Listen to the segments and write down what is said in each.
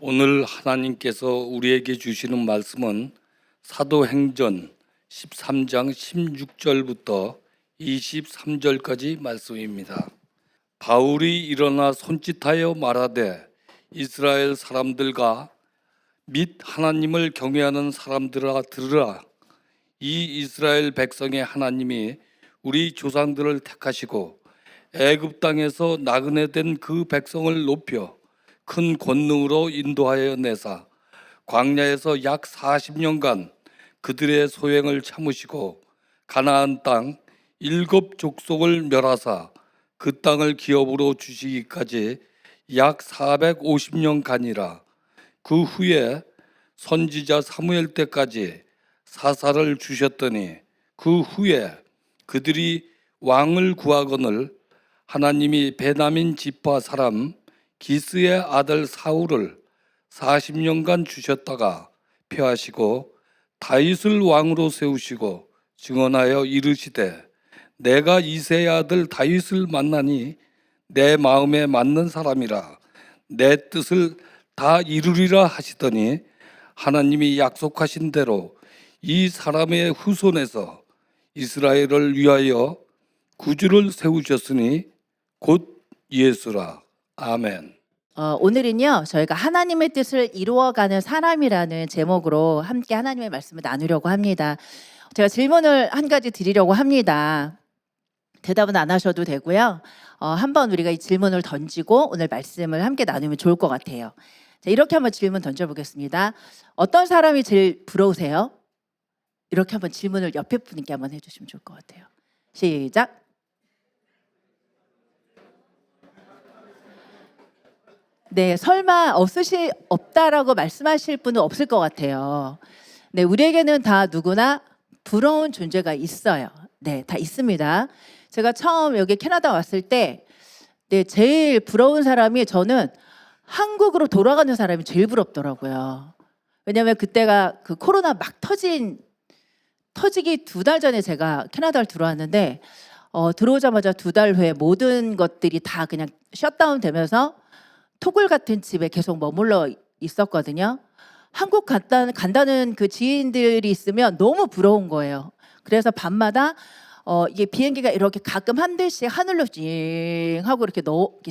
오늘 하나님께서 우리에게 주시는 말씀은 사도행전 13장 16절부터 23절까지 말씀입니다. 바울이 일어나 손짓하여 말하되 이스라엘 사람들과 및 하나님을 경외하는 사람들아 들으라. 이 이스라엘 백성의 하나님이 우리 조상들을 택하시고 애굽 땅에서 나그네 된 그 백성을 높여 큰 권능으로 인도하여 내사 광야에서 약 40년간 그들의 소행을 참으시고 가나안 땅 7족속을 멸하사 그 땅을 기업으로 주시기까지 약 450년간이라. 그 후에 선지자 사무엘 때까지 사사를 주셨더니 그 후에 그들이 왕을 구하거늘 하나님이 베냐민 지파 사람 기스의 아들 사울을 40년간 주셨다가 폐하시고 다윗을 왕으로 세우시고 증언하여 이르시되 내가 이새의 아들 다윗을 만나니 내 마음에 맞는 사람이라 내 뜻을 다 이루리라 하시더니 하나님이 약속하신 대로 이 사람의 후손에서 이스라엘을 위하여 구주를 세우셨으니 곧 예수라. 아멘. 오늘은요, 저희가 하나님의 뜻을 이루어가는 사람이라는 제목으로 함께 하나님의 말씀을 나누려고 합니다. 제가 질문을 한 가지 드리려고 합니다. 대답은 안 하셔도 되고요. 한번 우리가 이 질문을 던지고 오늘 말씀을 함께 나누면 좋을 것 같아요. 자, 이렇게 한번 질문 던져보겠습니다. 어떤 사람이 제일 부러우세요? 이렇게 한번 질문을 옆에 분께 한번 해주시면 좋을 것 같아요. 시작. 네, 설마 없다라고 말씀하실 분은 없을 것 같아요. 네, 우리에게는 다 누구나 부러운 존재가 있어요. 네, 다 있습니다. 제가 처음 여기 캐나다 왔을 때, 네, 제일 부러운 사람이 저는 한국으로 돌아가는 사람이 제일 부럽더라고요. 왜냐하면 그때가 그 코로나 막 터지기 2달 전에 제가 캐나다를 들어왔는데, 들어오자마자 2달 후에 모든 것들이 다 그냥 셧다운 되면서 토굴 같은 집에 계속 머물러 있었거든요. 한국 간다는 그 지인들이 있으면 너무 부러운 거예요. 그래서 밤마다 이게 비행기가 이렇게 가끔 한 대씩 하늘로 징 하고 이렇게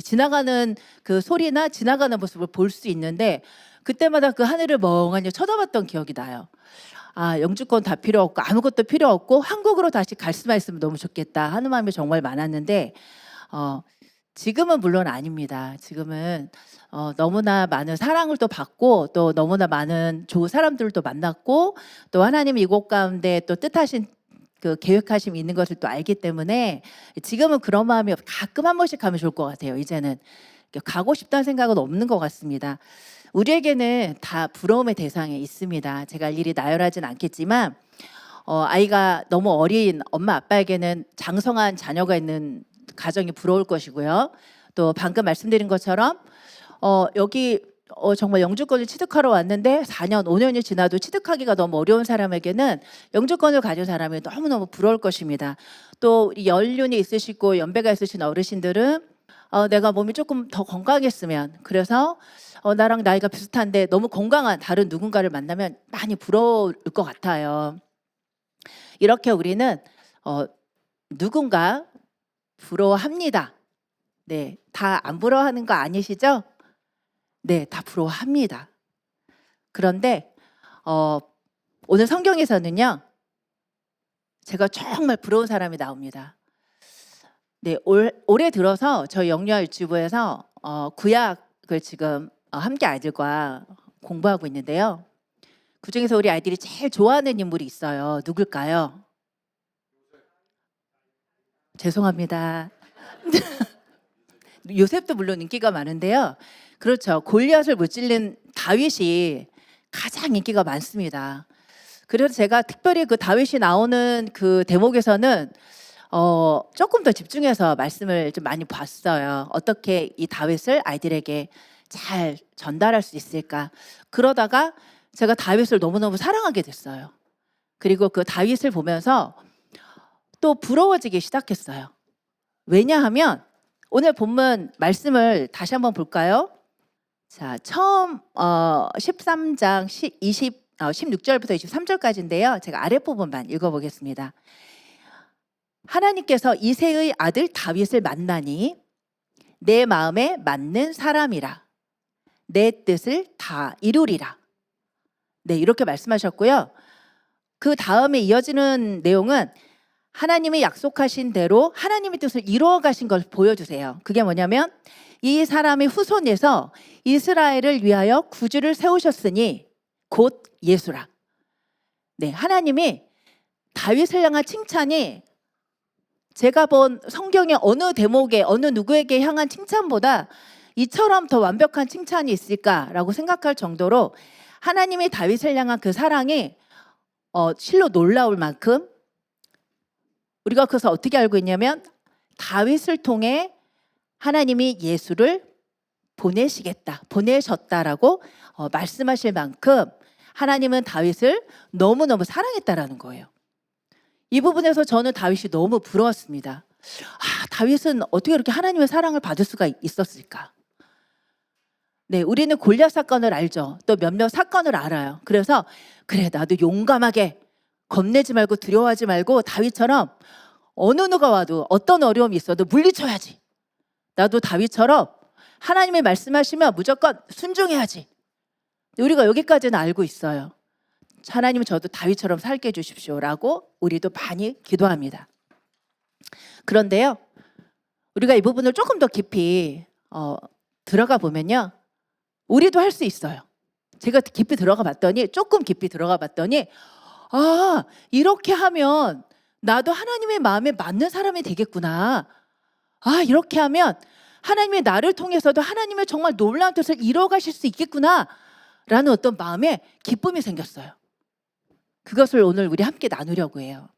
지나가는 그 소리나 지나가는 모습을 볼 수 있는데 그때마다 그 하늘을 멍하니 쳐다봤던 기억이 나요. 아, 영주권 다 필요 없고 아무것도 필요 없고 한국으로 다시 갈 수만 있으면 너무 좋겠다 하는 마음이 정말 많았는데 지금은 물론 아닙니다. 지금은 너무나 많은 사랑을 또 받고 또 너무나 많은 좋은 사람들도 만났고 또 하나님 이곳 가운데 또 뜻하신 그 계획하심이 있는 것을 또 알기 때문에 지금은 그런 마음이 가끔 한 번씩 가면 좋을 것 같아요. 이제는 가고 싶다는 생각은 없는 것 같습니다. 우리에게는 다 부러움의 대상이 있습니다. 제가 일일이 나열하진 않겠지만 아이가 너무 어린 엄마 아빠에게는 장성한 자녀가 있는 가정이 부러울 것이고요. 또 방금 말씀드린 것처럼 여기 정말 영주권을 취득하러 왔는데 4년, 5년이 지나도 취득하기가 너무 어려운 사람에게는 영주권을 가진 사람이 너무너무 부러울 것입니다. 또 연륜이 있으시고 연배가 있으신 어르신들은 내가 몸이 조금 더 건강했으면 그래서 나랑 나이가 비슷한데 너무 건강한 다른 누군가를 만나면 많이 부러울 것 같아요. 이렇게 우리는 누군가 부러워합니다. 네, 다 안 부러워하는 거 아니시죠? 네, 다 부러워합니다. 그런데 오늘 성경에서는요, 제가 정말 부러운 사람이 나옵니다. 네, 올해 들어서 저희 영유아 유치부에서 구약을 지금 함께 아이들과 공부하고 있는데요. 그중에서 우리 아이들이 제일 좋아하는 인물이 있어요. 누굴까요? 죄송합니다. 요셉도 물론 인기가 많은데요. 그렇죠. 골리앗을 무찔른 다윗이 가장 인기가 많습니다. 그래서 제가 특별히 그 다윗이 나오는 그 대목에서는 조금 더 집중해서 말씀을 좀 많이 봤어요. 어떻게 이 다윗을 아이들에게 잘 전달할 수 있을까. 그러다가 제가 다윗을 너무너무 사랑하게 됐어요. 그리고 그 다윗을 보면서 또 부러워지기 시작했어요. 왜냐하면 오늘 본문 말씀을 다시 한번 볼까요? 자, 처음 13장 16절부터 23절까지인데요. 제가 아래 부분만 읽어보겠습니다. 하나님께서 이새의 아들 다윗을 만나니 내 마음에 맞는 사람이라 내 뜻을 다 이루리라. 네, 이렇게 말씀하셨고요. 그 다음에 이어지는 내용은 하나님이 약속하신 대로 하나님의 뜻을 이루어 가신 걸 보여주세요. 그게 뭐냐면 이 사람의 후손에서 이스라엘을 위하여 구주를 세우셨으니 곧 예수라. 네, 하나님이 다윗을 향한 칭찬이 제가 본 성경의 어느 대목에 어느 누구에게 향한 칭찬보다 이처럼 더 완벽한 칭찬이 있을까라고 생각할 정도로 하나님이 다윗을 향한 그 사랑이 실로 놀라울 만큼 우리가 그것을 어떻게 알고 있냐면 다윗을 통해 하나님이 예수를 보내셨다라고 말씀하실 만큼 하나님은 다윗을 너무너무 사랑했다라는 거예요. 이 부분에서 저는 다윗이 너무 부러웠습니다. 다윗은 어떻게 그렇게 하나님의 사랑을 받을 수가 있었을까? 네, 우리는 골리앗 사건을 알죠. 또 몇몇 사건을 알아요. 그래서 그래, 나도 용감하게 겁내지 말고 두려워하지 말고 다윗처럼 어느 누가 와도 어떤 어려움이 있어도 물리쳐야지. 나도 다윗처럼 하나님이 말씀하시면 무조건 순종해야지. 우리가 여기까지는 알고 있어요. 하나님은 저도 다윗처럼 살게 해주십시오라고 우리도 많이 기도합니다. 그런데요, 우리가 이 부분을 조금 더 깊이 들어가 보면요, 우리도 할 수 있어요. 제가 깊이 들어가 봤더니 조금 깊이 들어가 봤더니 이렇게 하면 나도 하나님의 마음에 맞는 사람이 되겠구나. 이렇게 하면 하나님의 나를 통해서도 하나님의 정말 놀라운 뜻을 이루어 가실 수 있겠구나 라는 어떤 마음에 기쁨이 생겼어요. 그것을 오늘 우리 함께 나누려고 해요.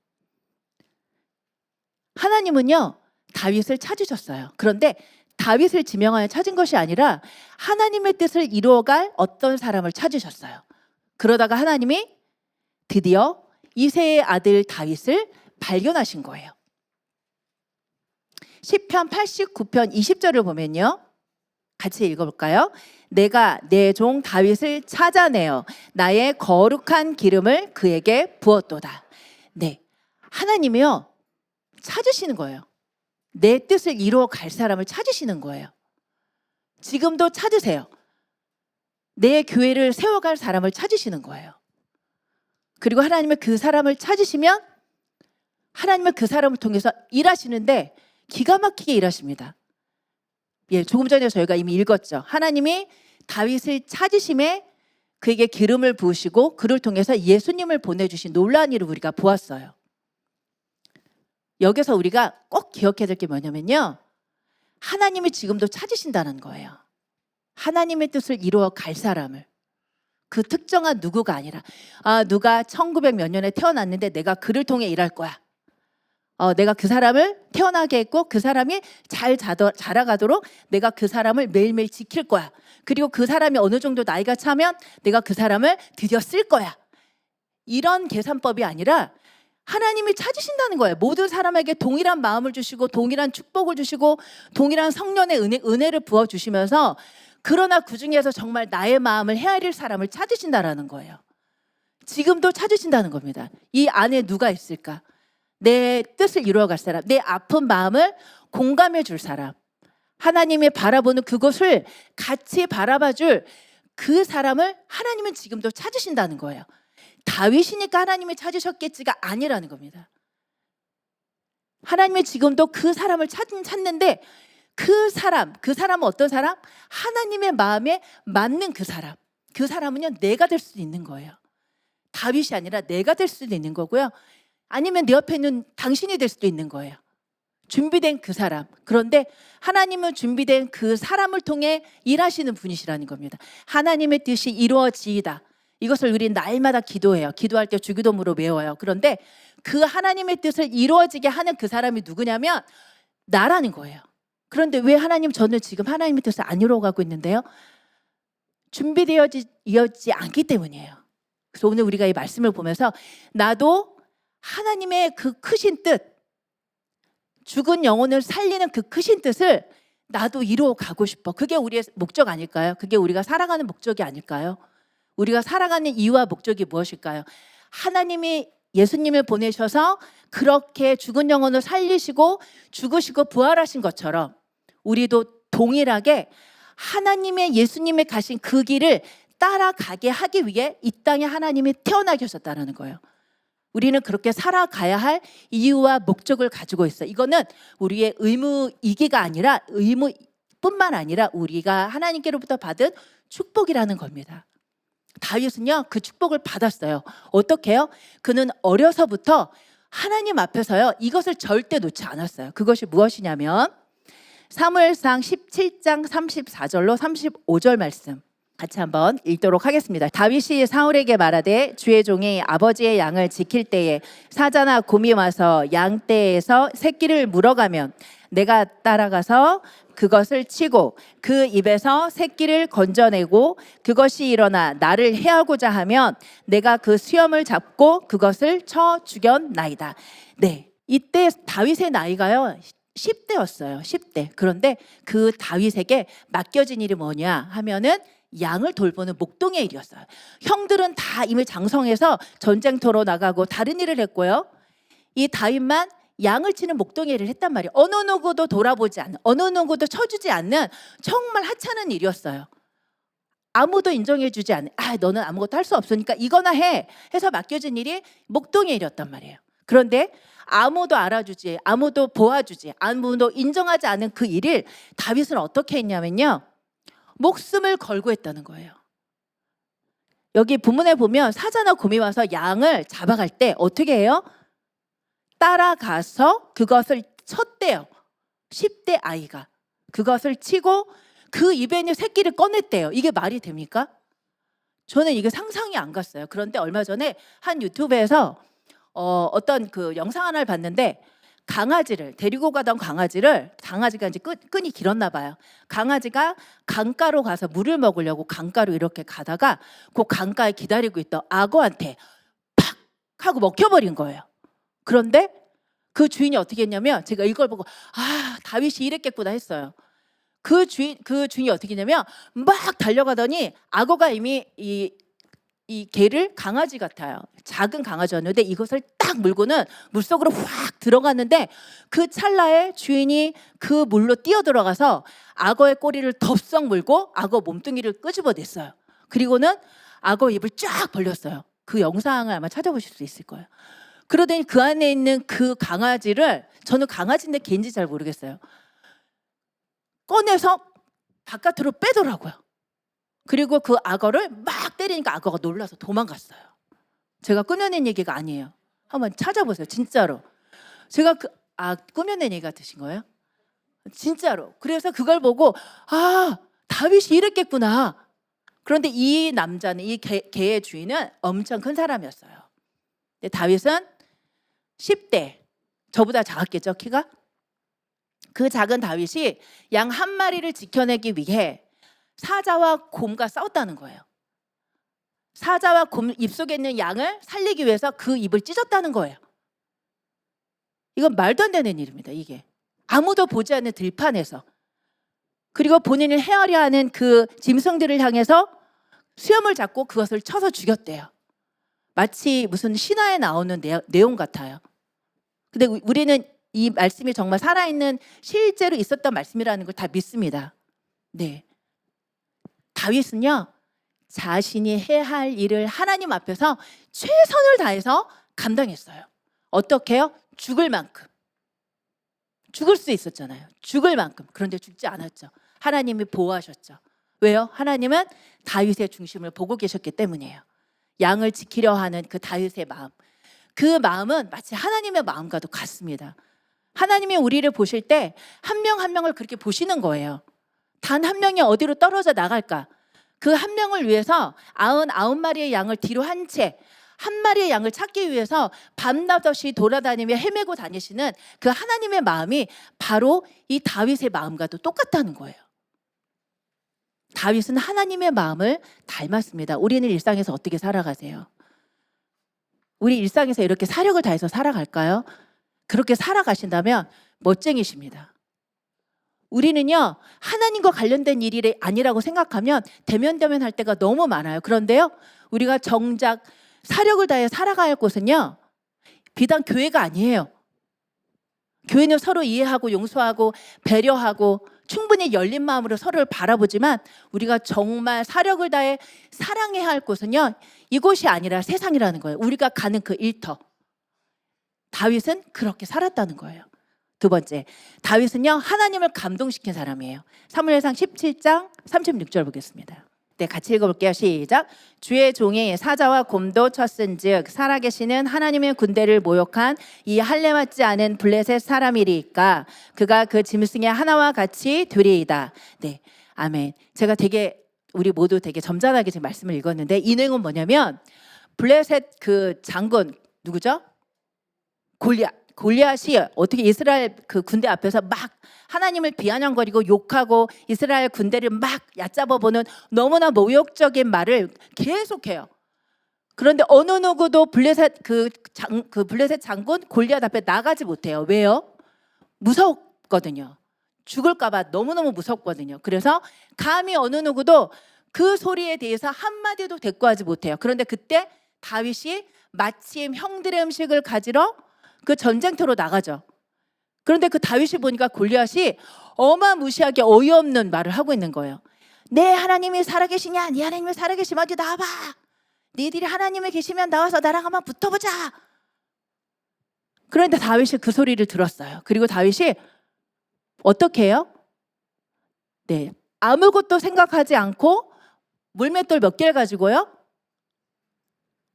하나님은요, 다윗을 찾으셨어요. 그런데 다윗을 지명하여 찾은 것이 아니라 하나님의 뜻을 이루어갈 어떤 사람을 찾으셨어요. 그러다가 하나님이 드디어 이새의 아들 다윗을 발견하신 거예요. 시편 89편 20절을 보면요, 같이 읽어볼까요? 내가 내 종 다윗을 찾아내어 나의 거룩한 기름을 그에게 부었도다. 네, 하나님이요 찾으시는 거예요. 내 뜻을 이루어 갈 사람을 찾으시는 거예요. 지금도 찾으세요. 내 교회를 세워갈 사람을 찾으시는 거예요. 그리고 하나님은 그 사람을 찾으시면 하나님은 그 사람을 통해서 일하시는데 기가 막히게 일하십니다. 예, 조금 전에 저희가 이미 읽었죠. 하나님이 다윗을 찾으심에 그에게 기름을 부으시고 그를 통해서 예수님을 보내주신 놀라운 일을 우리가 보았어요. 여기서 우리가 꼭 기억해야 될 게 뭐냐면요, 하나님이 지금도 찾으신다는 거예요. 하나님의 뜻을 이루어 갈 사람을. 그 특정한 누구가 아니라 누가 1900 몇 년에 태어났는데 내가 그를 통해 일할 거야. 내가 그 사람을 태어나게 했고 그 사람이 잘 자라가도록 내가 그 사람을 매일매일 지킬 거야. 그리고 그 사람이 어느 정도 나이가 차면 내가 그 사람을 드디어 쓸 거야. 이런 계산법이 아니라 하나님이 찾으신다는 거예요. 모든 사람에게 동일한 마음을 주시고 동일한 축복을 주시고 동일한 성령의 은혜를 부어주시면서 그러나 그중에서 정말 나의 마음을 헤아릴 사람을 찾으신다라는 거예요. 지금도 찾으신다는 겁니다. 이 안에 누가 있을까? 내 뜻을 이루어갈 사람, 내 아픈 마음을 공감해 줄 사람, 하나님이 바라보는 그것을 같이 바라봐줄 그 사람을 하나님은 지금도 찾으신다는 거예요. 다윗이니까 하나님이 찾으셨겠지가 아니라는 겁니다. 하나님이 지금도 그 사람을 찾는데 그 사람은 어떤 사람? 하나님의 마음에 맞는 그 사람은요 내가 될 수도 있는 거예요. 다윗이 아니라 내가 될 수도 있는 거고요. 아니면 내 옆에 있는 당신이 될 수도 있는 거예요. 준비된 그 사람. 그런데 하나님은 준비된 그 사람을 통해 일하시는 분이시라는 겁니다. 하나님의 뜻이 이루어지이다. 이것을 우리는 날마다 기도해요. 기도할 때 주기도문으로 외워요. 그런데 그 하나님의 뜻을 이루어지게 하는 그 사람이 누구냐면 나라는 거예요. 그런데 왜 하나님, 저는 지금 하나님의 뜻을 안 이루어가고 있는데요? 준비되어지지 않기 때문이에요. 그래서 오늘 우리가 이 말씀을 보면서 나도 하나님의 그 크신 뜻, 죽은 영혼을 살리는 그 크신 뜻을 나도 이루어 가고 싶어. 그게 우리의 목적 아닐까요? 그게 우리가 살아가는 목적이 아닐까요? 우리가 살아가는 이유와 목적이 무엇일까요? 하나님이 예수님을 보내셔서 그렇게 죽은 영혼을 살리시고 죽으시고 부활하신 것처럼 우리도 동일하게 하나님의 예수님의 가신 그 길을 따라가게 하기 위해 이 땅에 하나님이 태어나게 하셨다는 거예요. 우리는 그렇게 살아가야 할 이유와 목적을 가지고 있어요. 이거는 우리의 의무이기가 아니라 의무뿐만 아니라 우리가 하나님께로부터 받은 축복이라는 겁니다. 다윗은요 그 축복을 받았어요. 어떻게 해요? 그는 어려서부터 하나님 앞에서요 이것을 절대 놓지 않았어요. 그것이 무엇이냐면 사무엘상 17장 34절로 35절 말씀 같이 한번 읽도록 하겠습니다. 다윗이 사울에게 말하되 주의 종이 아버지의 양을 지킬 때에 사자나 곰이 와서 양떼에서 새끼를 물어가면 내가 따라가서 그것을 치고 그 입에서 새끼를 건져내고 그것이 일어나 나를 해하고자 하면 내가 그 수염을 잡고 그것을 쳐 죽였나이다. 네, 이때 다윗의 나이가요 10대였어요. 10대. 그런데 그 다윗에게 맡겨진 일이 뭐냐 하면은 양을 돌보는 목동의 일이었어요. 형들은 다 이미 장성해서 전쟁터로 나가고 다른 일을 했고요. 이 다윗만 양을 치는 목동의 일을 했단 말이에요. 어느 누구도 돌아보지 않는, 어느 누구도 쳐주지 않는 정말 하찮은 일이었어요. 아무도 인정해주지 않는, 너는 아무것도 할 수 없으니까 이거나 해 해서 맡겨진 일이 목동의 일이었단 말이에요. 그런데 아무도 알아주지, 아무도 보아주지, 아무도 인정하지 않은 그 일을 다윗은 어떻게 했냐면요, 목숨을 걸고 했다는 거예요. 여기 본문에 보면 사자나 곰이 와서 양을 잡아갈 때 어떻게 해요? 따라가서 그것을 쳤대요. 10대 아이가 그것을 치고 그 입에 있는 새끼를 꺼냈대요. 이게 말이 됩니까? 저는 이게 상상이 안 갔어요. 그런데 얼마 전에 한 유튜브에서 어떤 그 영상 하나를 봤는데 강아지를 데리고 가던 강아지가 이제 끈이 길었나 봐요. 강아지가 강가로 가서 물을 먹으려고 강가로 이렇게 가다가 그 강가에 기다리고 있던 악어한테 팍 하고 먹혀버린 거예요. 그런데 그 주인이 어떻게 했냐면 제가 이걸 보고 다윗이 이랬겠구나 했어요. 그 주인이 어떻게 했냐면 막 달려가더니 악어가 이미 이 개를 강아지 같아요. 작은 강아지였는데 이것을 딱 물고는 물속으로 확 들어갔는데 그 찰나에 주인이 그 물로 뛰어들어가서 악어의 꼬리를 덥석 물고 악어 몸뚱이를 끄집어냈어요. 그리고는 악어 입을 쫙 벌렸어요. 그 영상을 아마 찾아보실 수 있을 거예요. 그러더니 그 안에 있는 그 강아지를, 저는 강아지인데 개인지 잘 모르겠어요, 꺼내서 바깥으로 빼더라고요. 그리고 그 악어를 막 때리니까 악어가 놀라서 도망갔어요. 제가 꾸며낸 얘기가 아니에요. 한번 찾아보세요. 진짜로. 제가 꾸며낸 얘기 같으신 거예요? 진짜로. 그래서 그걸 보고 다윗이 이랬겠구나. 그런데 이 남자는, 이 개의 주인은 엄청 큰 사람이었어요. 근데 다윗은 10대, 저보다 작았겠죠, 키가? 그 작은 다윗이 양 한 마리를 지켜내기 위해 사자와 곰과 싸웠다는 거예요. 사자와 곰 입속에 있는 양을 살리기 위해서 그 입을 찢었다는 거예요. 이건 말도 안 되는 일입니다. 이게 아무도 보지 않는 들판에서, 그리고 본인을 헤아려 하는 그 짐승들을 향해서 수염을 잡고 그것을 쳐서 죽였대요. 마치 무슨 신화에 나오는 내용 같아요. 근데 우리는 이 말씀이 정말 살아있는 실제로 있었던 말씀이라는 걸 다 믿습니다. 네, 다윗은요 자신이 해야 할 일을 하나님 앞에서 최선을 다해서 감당했어요. 어떻게 해요? 죽을 만큼. 죽을 수 있었잖아요. 죽을 만큼. 그런데 죽지 않았죠. 하나님이 보호하셨죠. 왜요? 하나님은 다윗의 중심을 보고 계셨기 때문이에요. 양을 지키려 하는 그 다윗의 마음, 그 마음은 마치 하나님의 마음과도 같습니다. 하나님이 우리를 보실 때 한 명 한 명을 그렇게 보시는 거예요. 단 한 명이 어디로 떨어져 나갈까? 그 한 명을 위해서 99마리의 양을 뒤로 한 채 한 마리의 양을 찾기 위해서 밤낮없이 돌아다니며 헤매고 다니시는 그 하나님의 마음이 바로 이 다윗의 마음과도 똑같다는 거예요. 다윗은 하나님의 마음을 닮았습니다. 우리는 일상에서 어떻게 살아가세요? 우리 일상에서 이렇게 사력을 다해서 살아갈까요? 그렇게 살아가신다면 멋쟁이십니다. 우리는요, 하나님과 관련된 일이 아니라고 생각하면 대면대면 할 때가 너무 많아요. 그런데요, 우리가 정작 사력을 다해 살아가야 할 곳은요, 비단 교회가 아니에요. 교회는 서로 이해하고 용서하고 배려하고 충분히 열린 마음으로 서로를 바라보지만 우리가 정말 사력을 다해 사랑해야 할 곳은요, 이곳이 아니라 세상이라는 거예요. 우리가 가는 그 일터. 다윗은 그렇게 살았다는 거예요. 두 번째, 다윗은요, 하나님을 감동시킨 사람이에요. 사무엘상 17장 36절 보겠습니다. 네, 같이 읽어볼게요. 시작. 주의 종이 사자와 곰도 쳤은즉 살아계시는 하나님의 군대를 모욕한 이 할례 맞지 않은 블레셋 사람이리까 그가 그 짐승의 하나와 같이 되리이다. 네, 아멘. 제가 우리 모두 되게 점잖하게 지금 말씀을 읽었는데 이 내용은 뭐냐면 블레셋 그 장군 누구죠? 골리앗이 어떻게 이스라엘 그 군대 앞에서 막 하나님을 비아냥거리고 욕하고 이스라엘 군대를 막 얕잡아보는 너무나 모욕적인 말을 계속해요. 그런데 어느 누구도 블레셋 블레셋 장군 골리앗 앞에 나가지 못해요. 왜요? 무섭거든요. 죽을까봐 너무너무 무섭거든요. 그래서 감히 어느 누구도 그 소리에 대해서 한마디도 대꾸하지 못해요. 그런데 그때 다윗이 마침 형들의 음식을 가지러 그 전쟁터로 나가죠. 그런데 그 다윗이 보니까 골리앗이 어마무시하게 어이없는 말을 하고 있는 거예요. 내 하나님이 살아계시냐? 네 하나님이 살아계시면 어디 나와봐. 니들이 하나님이 계시면 나와서 나랑 한번 붙어보자. 그런데 다윗이 그 소리를 들었어요. 그리고 다윗이 어떻게 해요? 네, 아무것도 생각하지 않고 물맷돌 몇 개를 가지고요.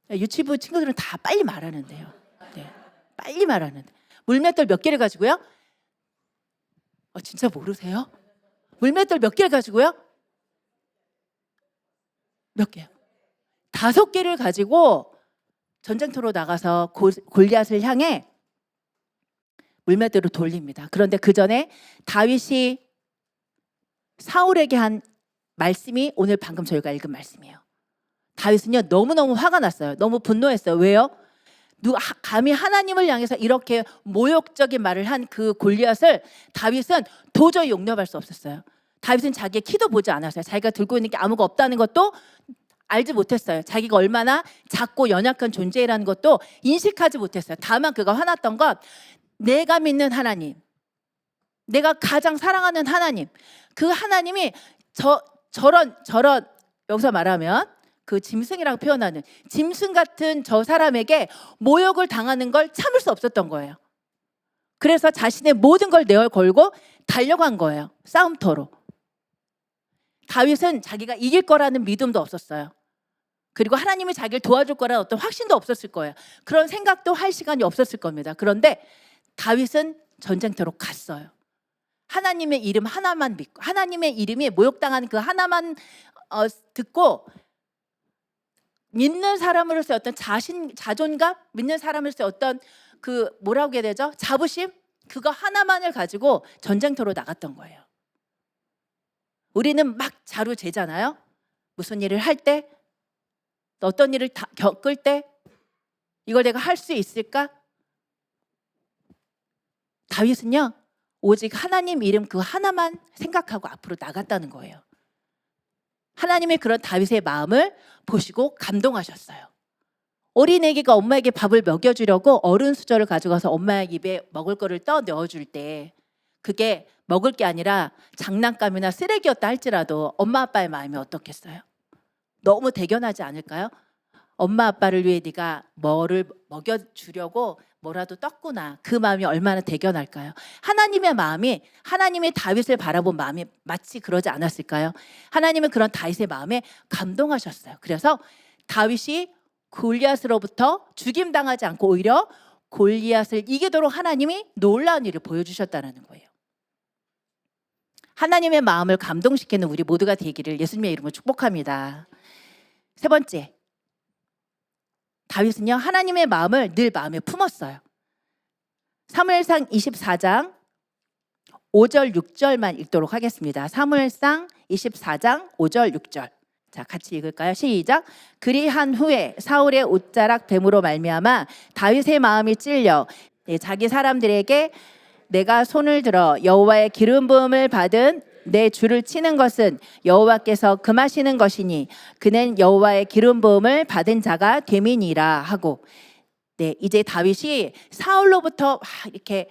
유치부 친구들은 다 빨리 말하는데요. 네, 빨리 말하는데 물맷돌 몇 개를 가지고요? 진짜 모르세요? 물맷돌 몇 개를 가지고요? 몇 개요? 5개를 가지고 전쟁터로 나가서 골리앗을 향해 물맷돌을 돌립니다. 그런데 그 전에 다윗이 사울에게 한 말씀이 오늘 방금 저희가 읽은 말씀이에요. 다윗은요, 너무너무 화가 났어요. 너무 분노했어요. 왜요? 감히 하나님을 향해서 이렇게 모욕적인 말을 한 그 골리앗을 다윗은 도저히 용납할 수 없었어요. 다윗은 자기의 키도 보지 않았어요. 자기가 들고 있는 게 아무것도 없다는 것도 알지 못했어요. 자기가 얼마나 작고 연약한 존재라는 것도 인식하지 못했어요. 다만 그가 화났던 건 내가 믿는 하나님, 내가 가장 사랑하는 하나님, 그 하나님이 저런 여기서 말하면 그 짐승이라고 표현하는 짐승 같은 저 사람에게 모욕을 당하는 걸 참을 수 없었던 거예요. 그래서 자신의 모든 걸 내어 걸고 달려간 거예요. 싸움터로. 다윗은 자기가 이길 거라는 믿음도 없었어요. 그리고 하나님이 자기를 도와줄 거라는 어떤 확신도 없었을 거예요. 그런 생각도 할 시간이 없었을 겁니다. 그런데 다윗은 전쟁터로 갔어요. 하나님의 이름 하나만 믿고 하나님의 이름이 모욕당한 그 하나만 듣고 믿는 사람으로서의 어떤 자존감, 믿는 사람으로서의 어떤 그 뭐라고 해야 되죠? 자부심? 그거 하나만을 가지고 전쟁터로 나갔던 거예요. 우리는 막 자루재잖아요. 무슨 일을 할 때, 어떤 일을 겪을 때 이걸 내가 할 수 있을까? 다윗은요, 오직 하나님 이름 그 하나만 생각하고 앞으로 나갔다는 거예요. 하나님의 그런 다윗의 마음을 보시고 감동하셨어요. 어린애기가 엄마에게 밥을 먹여주려고 어른 수저를 가져가서 엄마 입에 먹을 거를 떠 넣어줄 때 그게 먹을 게 아니라 장난감이나 쓰레기였다 할지라도 엄마 아빠의 마음이 어떻겠어요? 너무 대견하지 않을까요? 엄마 아빠를 위해 네가 뭐를 먹여주려고 뭐라도 떴구나. 그 마음이 얼마나 대견할까요? 하나님의 마음이, 하나님의 다윗을 바라본 마음이 마치 그러지 않았을까요? 하나님은 그런 다윗의 마음에 감동하셨어요. 그래서 다윗이 골리앗으로부터 죽임당하지 않고 오히려 골리앗을 이기도록 하나님이 놀라운 일을 보여주셨다는 거예요. 하나님의 마음을 감동시키는 우리 모두가 되기를 예수님의 이름으로 축복합니다. 세 번째, 다윗은요, 하나님의 마음을 늘 마음에 품었어요. 사무엘상 24장 5절 6절만 읽도록 하겠습니다. 사무엘상 24장 5절 6절. 자, 같이 읽을까요? 시작. 그리한 후에 사울의 옷자락 뱀으로 말미암아 다윗의 마음이 찔려 자기 사람들에게 내가 손을 들어 여호와의 기름 부음을 받은 내 주를 치는 것은 여호와께서 금하시는 것이니 그는 여호와의 기름 부음을 받은 자가 됨이니라 하고, 네, 이제 다윗이 사울로부터 막 이렇게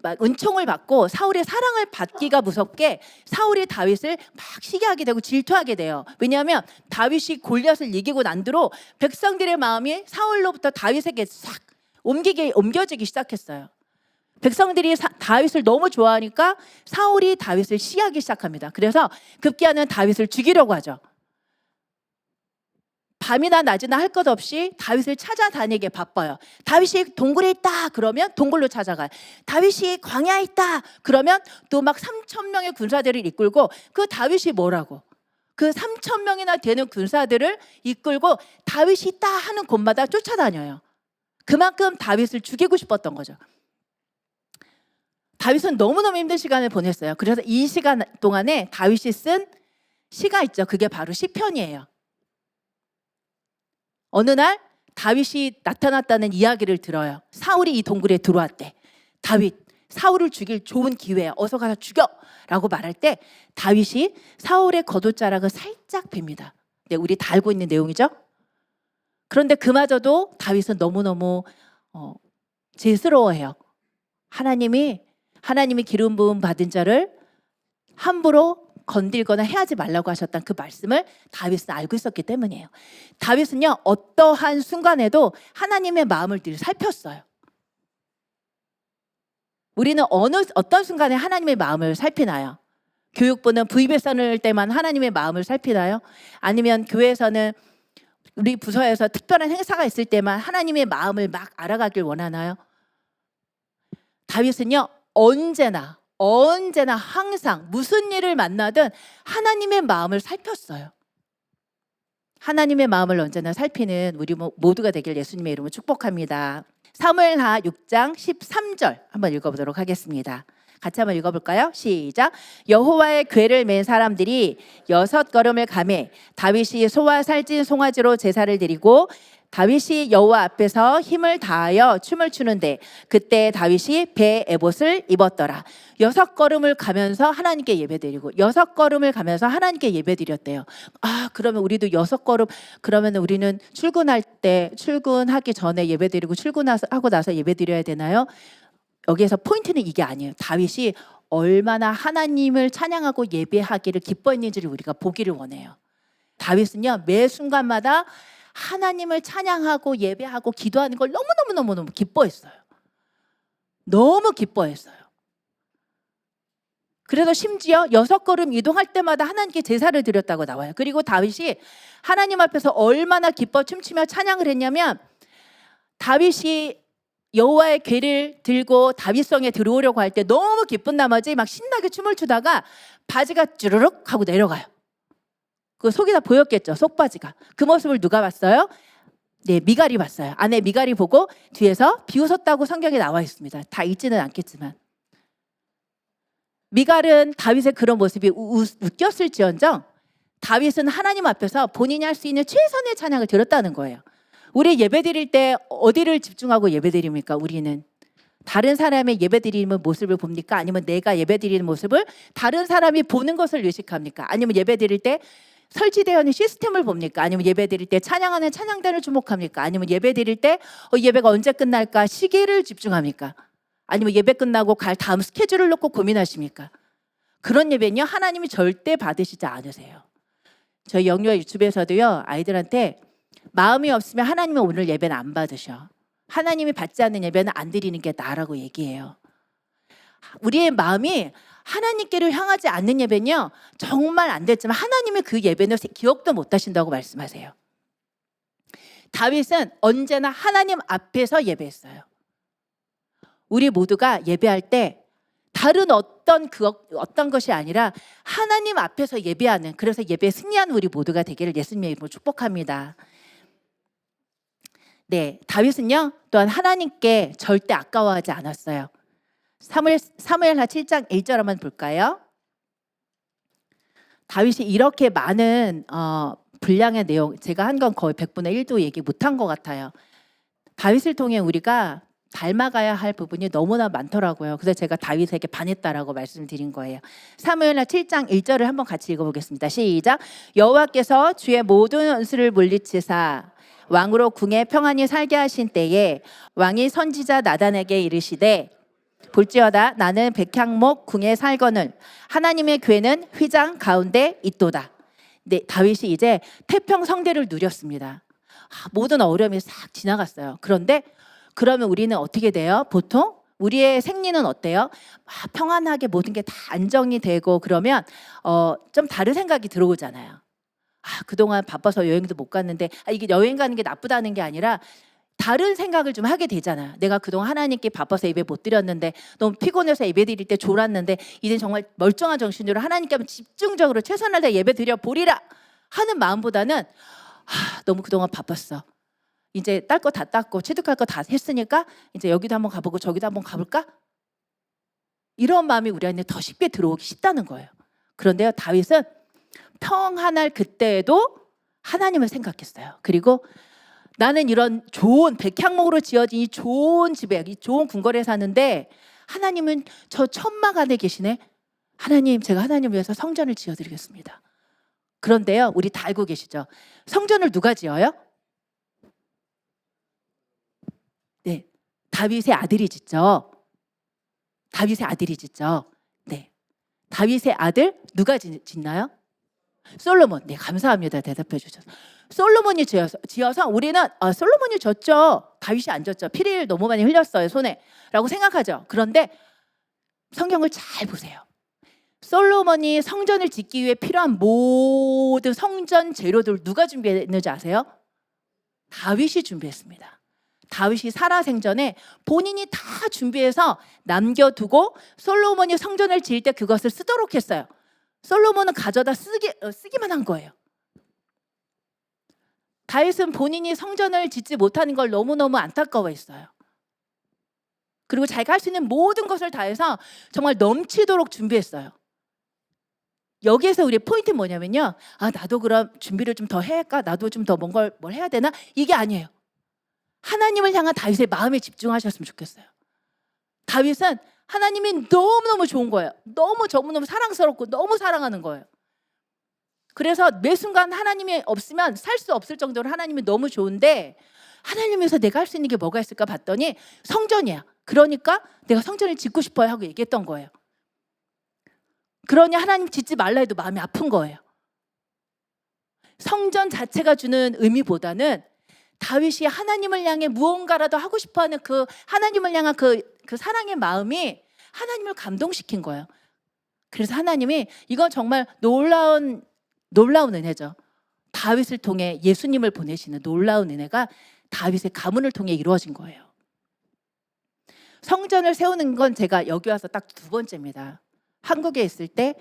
막 은총을 받고 사울의 사랑을 받기가 무섭게 사울이 다윗을 막 시기하게 되고 질투하게 돼요. 왜냐하면 다윗이 골리앗을 이기고 난 뒤로 백성들의 마음이 사울로부터 다윗에게 싹 옮겨지기 시작했어요. 백성들이 다윗을 너무 좋아하니까 사울이 다윗을 시기하기 시작합니다. 그래서 급기야는 다윗을 죽이려고 하죠. 밤이나 낮이나 할 것 없이 다윗을 찾아다니게 바빠요. 다윗이 동굴에 있다 그러면 동굴로 찾아가요. 다윗이 광야에 있다 그러면 또 막 3,000명의 군사들을 이끌고, 그 다윗이 뭐라고? 그 3,000명이나 되는 군사들을 이끌고 다윗이 있다 하는 곳마다 쫓아다녀요. 그만큼 다윗을 죽이고 싶었던 거죠. 다윗은 너무너무 힘든 시간을 보냈어요. 그래서 이 시간 동안에 다윗이 쓴 시가 있죠. 그게 바로 시편이에요. 어느 날 다윗이 나타났다는 이야기를 들어요. 사울이 이 동굴에 들어왔대. 다윗, 사울을 죽일 좋은 기회야. 어서 가서 죽여! 라고 말할 때 다윗이 사울의 겉옷자락을 살짝 팹니다. 네, 우리 다 알고 있는 내용이죠. 그런데 그마저도 다윗은 너무너무 죄스러워해요. 하나님이 기름 부음 받은 자를 함부로 건들거나 해하지 말라고 하셨던 그 말씀을 다윗은 알고 있었기 때문이에요. 다윗은요, 어떠한 순간에도 하나님의 마음을 늘 살폈어요. 우리는 어떤 순간에 하나님의 마음을 살피나요? 교육부는 부입에 을 때만 하나님의 마음을 살피나요? 아니면 교회에서는 우리 부서에서 특별한 행사가 있을 때만 하나님의 마음을 막 알아가길 원하나요? 다윗은요, 언제나 항상 무슨 일을 만나든 하나님의 마음을 살폈어요. 하나님의 마음을 언제나 살피는 우리 모두가 되길 예수님의 이름으로 축복합니다. 사무엘하 6장 13절 한번 읽어보도록 하겠습니다. 같이 한번 읽어볼까요? 시작. 여호와의 궤를 맨 사람들이 6걸음을 가매 다윗이 소와 살찐 송아지로 제사를 드리고 다윗이 여호와 앞에서 힘을 다하여 춤을 추는데 그때 다윗이 배 에봇을 입었더라. 6걸음을 가면서 하나님께 예배드리고 6걸음을 가면서 하나님께 예배드렸대요. 그러면 우리도 6걸음, 그러면 우리는 출근하기 전에 예배드리고 출근하고 나서 예배드려야 되나요? 여기에서 포인트는 이게 아니에요. 다윗이 얼마나 하나님을 찬양하고 예배하기를 기뻐했는지를 우리가 보기를 원해요. 다윗은요, 매 순간마다 하나님을 찬양하고 예배하고 기도하는 걸 너무너무 기뻐했어요. 너무 기뻐했어요. 그래서 심지어 6걸음 이동할 때마다 하나님께 제사를 드렸다고 나와요. 그리고 다윗이 하나님 앞에서 얼마나 기뻐 춤추며 찬양을 했냐면, 다윗이 여호와의 궤를 들고 다윗성에 들어오려고 할 때 너무 기쁜 나머지 막 신나게 춤을 추다가 바지가 쭈르륵 하고 내려가요. 그 속이 다 보였겠죠, 속바지가. 그 모습을 누가 봤어요? 네, 미갈이 봤어요. 아내 미갈이 보고 뒤에서 비웃었다고 성경에 나와 있습니다. 다 읽지는 않겠지만. 미갈은 다윗의 그런 모습이 웃겼을지언정 다윗은 하나님 앞에서 본인이 할 수 있는 최선의 찬양을 드렸다는 거예요. 우리 예배 드릴 때 어디를 집중하고 예배 드립니까? 우리는 다른 사람의 예배 드리는 모습을 봅니까? 아니면 내가 예배 드리는 모습을 다른 사람이 보는 것을 의식합니까? 아니면 예배 드릴 때 설치되어 있는 시스템을 봅니까? 아니면 예배 드릴 때 찬양하는 찬양단을 주목합니까? 아니면 예배 드릴 때 예배가 언제 끝날까 시기를 집중합니까? 아니면 예배 끝나고 갈 다음 스케줄을 놓고 고민하십니까? 그런 예배는요, 하나님이 절대 받으시지 않으세요. 저희 영유아 유튜브에서도요, 아이들한테 마음이 없으면 하나님은 오늘 예배는 안 받으셔. 하나님이 받지 않는 예배는 안 드리는 게 나라고 얘기해요. 우리의 마음이 하나님께를 향하지 않는 예배는요, 정말 안 됐지만 하나님의 그 예배는 기억도 못 하신다고 말씀하세요. 다윗은 언제나 하나님 앞에서 예배했어요. 우리 모두가 예배할 때 다른 어떤 것이 아니라 하나님 앞에서 예배하는, 그래서 예배에 승리하는 우리 모두가 되기를 예수님의 이름으로 축복합니다. 네, 다윗은요, 또한 하나님께 절대 아까워하지 않았어요. 사무엘하 7장 1절 한번 볼까요? 다윗이 이렇게 많은 분량의 내용, 제가 한 건 거의 100분의 1도 얘기 못한 것 같아요. 다윗을 통해 우리가 닮아가야 할 부분이 너무나 많더라고요. 그래서 제가 다윗에게 반했다라고 말씀드린 거예요. 사무엘하 7장 1절을 한번 같이 읽어보겠습니다. 시작. 여호와께서 주의 모든 원수를 물리치사 왕으로 궁에 평안히 살게 하신 때에 왕이 선지자 나단에게 이르시되 볼지어다 나는 백향목 궁에 살거늘 하나님의 궤는 휘장 가운데 있도다. 네, 다윗이 이제 태평성대를 누렸습니다. 모든 어려움이 싹 지나갔어요. 그런데 그러면 우리는 어떻게 돼요? 보통 우리의 생리는 어때요? 평안하게 모든 게 다 안정이 되고 그러면 좀 다른 생각이 들어오잖아요. 그동안 바빠서 여행도 못 갔는데 이게 여행 가는 게 나쁘다는 게 아니라 다른 생각을 좀 하게 되잖아요. 내가 그동안 하나님께 바빠서 예배 못 드렸는데 너무 피곤해서 예배 드릴 때 졸았는데 이제 정말 멀쩡한 정신으로 하나님께 한번 집중적으로 최선을 다해 예배 드려 보리라 하는 마음보다는 너무 그동안 바빴어. 이제 딸 거 다 땄고 취득할 거 다 했으니까 이제 여기도 한번 가보고 저기도 한번 가볼까? 이런 마음이 우리 안에 더 쉽게 들어오기 쉽다는 거예요. 그런데요, 다윗은 평안할 그때에도 하나님을 생각했어요. 그리고 나는 이런 좋은 백향목으로 지어진 이 좋은 집에 이 좋은 궁궐에 사는데 하나님은 저 천막 안에 계시네. 하나님, 제가 하나님 위해서 성전을 지어드리겠습니다. 그런데요, 우리 다 알고 계시죠? 성전을 누가 지어요? 네, 다윗의 아들이 짓죠. 다윗의 아들이 짓죠. 네, 다윗의 아들 누가 짓나요? 솔로몬. 네, 감사합니다. 대답해 주셔서. 솔로몬이 지어서 우리는 솔로몬이 졌죠. 다윗이 안 졌죠. 피를 너무 많이 흘렸어요, 손에. 라고 생각하죠. 그런데 성경을 잘 보세요. 솔로몬이 성전을 짓기 위해 필요한 모든 성전 재료들 누가 준비했는지 아세요? 다윗이 준비했습니다. 다윗이 살아생전에 본인이 다 준비해서 남겨두고 솔로몬이 성전을 지을 때 그것을 쓰도록 했어요. 솔로몬은 가져다 쓰기만 한 거예요. 다윗은 본인이 성전을 짓지 못하는 걸 너무너무 안타까워했어요. 그리고 자기가 할 수 있는 모든 것을 다해서 정말 넘치도록 준비했어요. 여기에서 우리의 포인트는 뭐냐면요. 나도 그럼 준비를 좀 더 해야 할까? 나도 좀 더 뭘 해야 되나? 이게 아니에요. 하나님을 향한 다윗의 마음에 집중하셨으면 좋겠어요. 다윗은 하나님이 너무너무 좋은 거예요. 너무너무 사랑스럽고 너무 사랑하는 거예요. 그래서 매 순간 하나님이 없으면 살 수 없을 정도로 하나님이 너무 좋은데 하나님에서 내가 할 수 있는 게 뭐가 있을까 봤더니 성전이야. 그러니까 내가 성전을 짓고 싶어요 하고 얘기했던 거예요. 그러니 하나님 짓지 말라 해도 마음이 아픈 거예요. 성전 자체가 주는 의미보다는 다윗이 하나님을 향해 무언가라도 하고 싶어하는 그 하나님을 향한 그 사랑의 마음이 하나님을 감동시킨 거예요. 그래서 하나님이 이건 정말 놀라운 은혜죠. 다윗을 통해 예수님을 보내시는 놀라운 은혜가 다윗의 가문을 통해 이루어진 거예요. 성전을 세우는 건 제가 여기 와서 딱 두 번째입니다. 한국에 있을 때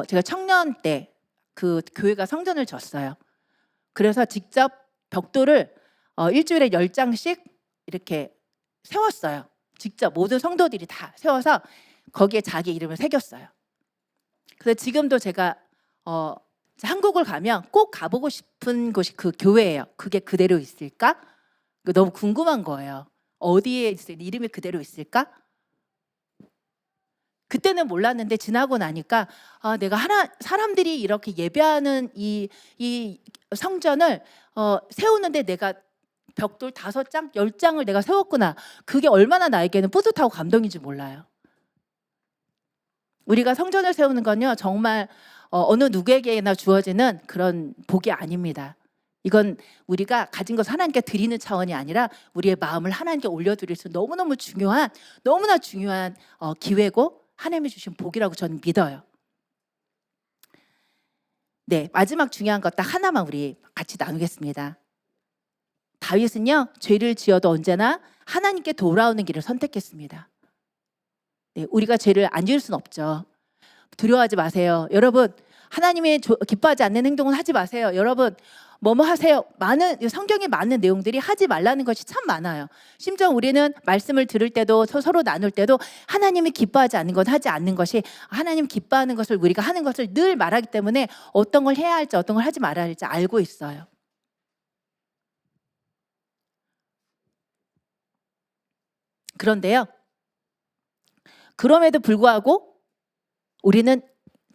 제가 청년 때 그 교회가 성전을 졌어요. 그래서 직접 벽돌을 일주일에 10장씩 이렇게 세웠어요. 직접 모든 성도들이 다 세워서 거기에 자기 이름을 새겼어요. 그래서 지금도 제가 한국을 가면 꼭 가보고 싶은 곳이 그 교회예요. 그게 그대로 있을까? 너무 궁금한 거예요. 어디에 있을 이름이 그대로 있을까? 그때는 몰랐는데 지나고 나니까 내가 사람들이 이렇게 예배하는 이 성전을 세우는데 내가 벽돌 5장, 10장을 내가 세웠구나. 그게 얼마나 나에게는 뿌듯하고 감동인지 몰라요. 우리가 성전을 세우는 건요, 정말 어느 누구에게나 주어지는 그런 복이 아닙니다. 이건 우리가 가진 것을 하나님께 드리는 차원이 아니라 우리의 마음을 하나님께 올려드릴 수 너무나 중요한 기회고 하나님이 주신 복이라고 저는 믿어요. 네, 마지막 중요한 것 딱 하나만 우리 같이 나누겠습니다. 다윗은요, 죄를 지어도 언제나 하나님께 돌아오는 길을 선택했습니다. 네, 우리가 죄를 안 지을 수는 없죠. 두려워하지 마세요. 여러분, 하나님이 기뻐하지 않는 행동은 하지 마세요. 여러분, 뭐뭐 하세요. 성경에 많은 내용들이 하지 말라는 것이 참 많아요. 심지어 우리는 말씀을 들을 때도 서로 나눌 때도 하나님이 기뻐하지 않는 건 하지 않는 것이 하나님 기뻐하는 것을 우리가 하는 것을 늘 말하기 때문에 어떤 걸 해야 할지 어떤 걸 하지 말아야 할지 알고 있어요. 그런데요, 그럼에도 불구하고 우리는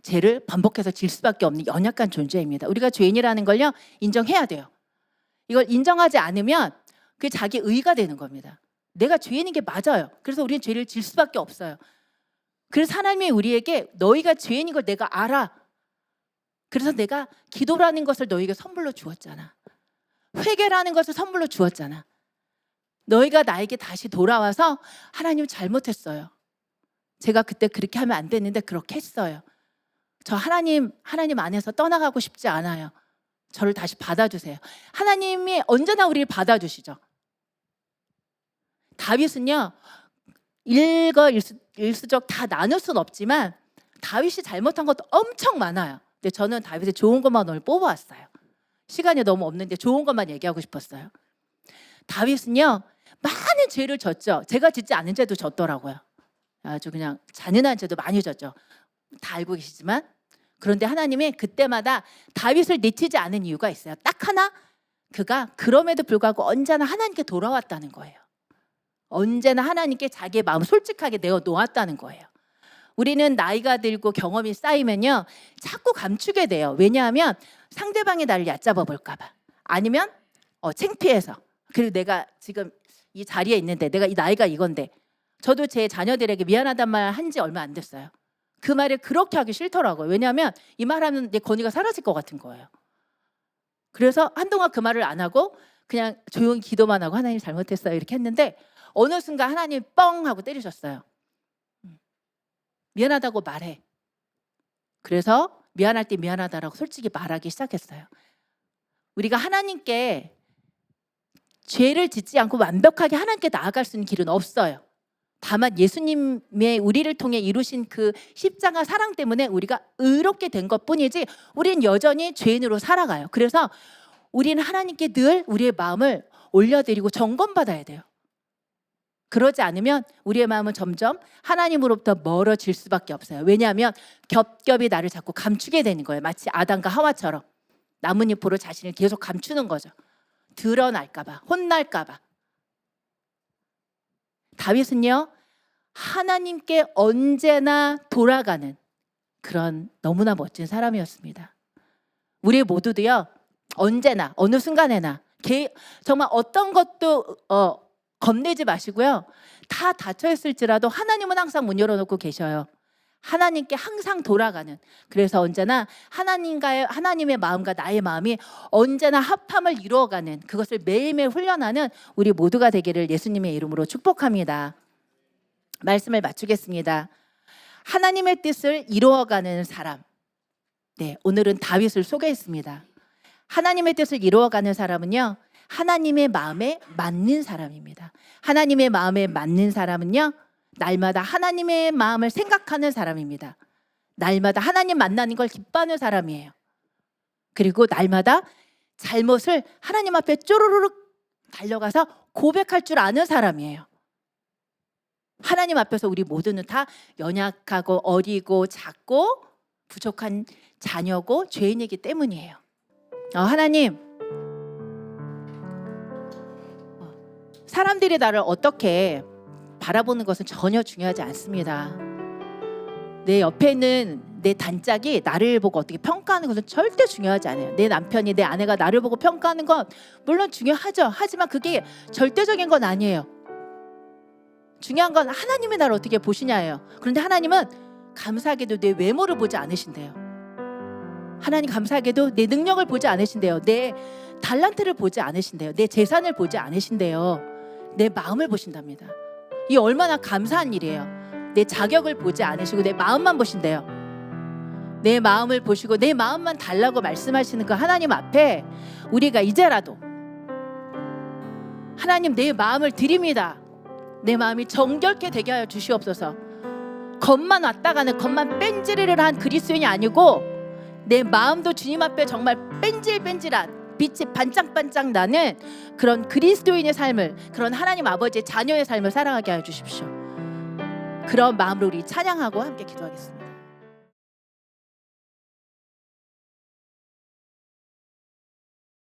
죄를 반복해서 질 수밖에 없는 연약한 존재입니다. 우리가 죄인이라는 걸요 인정해야 돼요. 이걸 인정하지 않으면 그게 자기 의가 되는 겁니다. 내가 죄인인 게 맞아요. 그래서 우리는 죄를 질 수밖에 없어요. 그래서 하나님이 우리에게 너희가 죄인인 걸 내가 알아. 그래서 내가 기도라는 것을 너희에게 선물로 주었잖아. 회개라는 것을 선물로 주었잖아. 너희가 나에게 다시 돌아와서 하나님 잘못했어요. 제가 그때 그렇게 하면 안 됐는데 그렇게 했어요. 저 하나님 안에서 떠나가고 싶지 않아요. 저를 다시 받아주세요. 하나님이 언제나 우리를 받아주시죠. 다윗은요 일거일수적 다 나눌 수는 없지만 다윗이 잘못한 것도 엄청 많아요. 근데 저는 다윗의 좋은 것만 오늘 뽑아왔어요. 시간이 너무 없는데 좋은 것만 얘기하고 싶었어요. 다윗은요 많은 죄를 졌죠. 제가 짓지 않은 죄도 졌더라고요. 아주 그냥 잔인한 죄도 많이 졌죠. 다 알고 계시지만, 그런데 하나님이 그때마다 다윗을 내치지 않은 이유가 있어요. 딱 하나, 그가 그럼에도 불구하고 언제나 하나님께 돌아왔다는 거예요. 언제나 하나님께 자기의 마음 솔직하게 내어 놓았다는 거예요. 우리는 나이가 들고 경험이 쌓이면요 자꾸 감추게 돼요. 왜냐하면 상대방이 나를 얕잡아 볼까 봐, 아니면 창피해서. 그리고 내가 지금 이 자리에 있는데 내가 이 나이가 이건데, 저도 제 자녀들에게 미안하단 말 한 지 얼마 안 됐어요. 그 말을 그렇게 하기 싫더라고요. 왜냐하면 이 말하면 내 권위가 사라질 것 같은 거예요. 그래서 한동안 그 말을 안 하고 그냥 조용히 기도만 하고 하나님 잘못했어요 이렇게 했는데, 어느 순간 하나님 뻥 하고 때리셨어요. 미안하다고 말해. 그래서 미안할 때 미안하다라고 솔직히 말하기 시작했어요. 우리가 하나님께 죄를 짓지 않고 완벽하게 하나님께 나아갈 수 있는 길은 없어요. 다만 예수님의 우리를 통해 이루신 그 십자가 사랑 때문에 우리가 의롭게 된 것뿐이지 우리는 여전히 죄인으로 살아가요. 그래서 우리는 하나님께 늘 우리의 마음을 올려드리고 점검받아야 돼요. 그러지 않으면 우리의 마음은 점점 하나님으로부터 멀어질 수밖에 없어요. 왜냐하면 겹겹이 나를 자꾸 감추게 되는 거예요. 마치 아담과 하와처럼 나뭇잎으로 자신을 계속 감추는 거죠. 드러날까 봐, 혼날까 봐. 다윗은요 하나님께 언제나 돌아가는 그런 너무나 멋진 사람이었습니다. 우리 모두도요 언제나 어느 순간에나 정말 어떤 것도 겁내지 마시고요, 다 닫혀 있을지라도 하나님은 항상 문 열어놓고 계셔요. 하나님께 항상 돌아가는, 그래서 언제나 하나님의 마음과 나의 마음이 언제나 합함을 이루어가는, 그것을 매일매일 훈련하는 우리 모두가 되기를 예수님의 이름으로 축복합니다. 말씀을 마치겠습니다. 하나님의 뜻을 이루어가는 사람, 오늘은 다윗을 소개했습니다. 하나님의 뜻을 이루어가는 사람은요 하나님의 마음에 맞는 사람입니다. 하나님의 마음에 맞는 사람은요 날마다 하나님의 마음을 생각하는 사람입니다. 날마다 하나님 만나는 걸 기뻐하는 사람이에요. 그리고 날마다 잘못을 하나님 앞에 쪼르르륵 달려가서 고백할 줄 아는 사람이에요. 하나님 앞에서 우리 모두는 다 연약하고 어리고 작고 부족한 자녀고 죄인이기 때문이에요. 하나님, 사람들이 나를 어떻게 바라보는 것은 전혀 중요하지 않습니다. 내 옆에 있는 내 단짝이 나를 보고 어떻게 평가하는 것은 절대 중요하지 않아요. 내 남편이, 내 아내가 나를 보고 평가하는 건 물론 중요하죠. 하지만 그게 절대적인 건 아니에요. 중요한 건 하나님이 나를 어떻게 보시냐예요. 그런데 하나님은 감사하게도 내 외모를 보지 않으신대요. 하나님 감사하게도 내 능력을 보지 않으신대요. 내 달란트를 보지 않으신대요. 내 재산을 보지 않으신대요. 내 마음을 보신답니다. 이 얼마나 감사한 일이에요. 내 자격을 보지 않으시고 내 마음만 보신대요. 내 마음을 보시고 내 마음만 달라고 말씀하시는 그 하나님 앞에 우리가 이제라도 하나님 내 마음을 드립니다. 내 마음이 정결케 되게 하여 주시옵소서. 겉만 왔다 가는 겉만 뺀질을 한 그리스도인이 아니고 내 마음도 주님 앞에 정말 뺀질뺀질한 빛이 반짝반짝 나는 그런 그리스도인의 삶을, 그런 하나님 아버지의 자녀의 삶을 살아가게 하여 주십시오. 그런 마음으로 우리 찬양하고 함께 기도하겠습니다.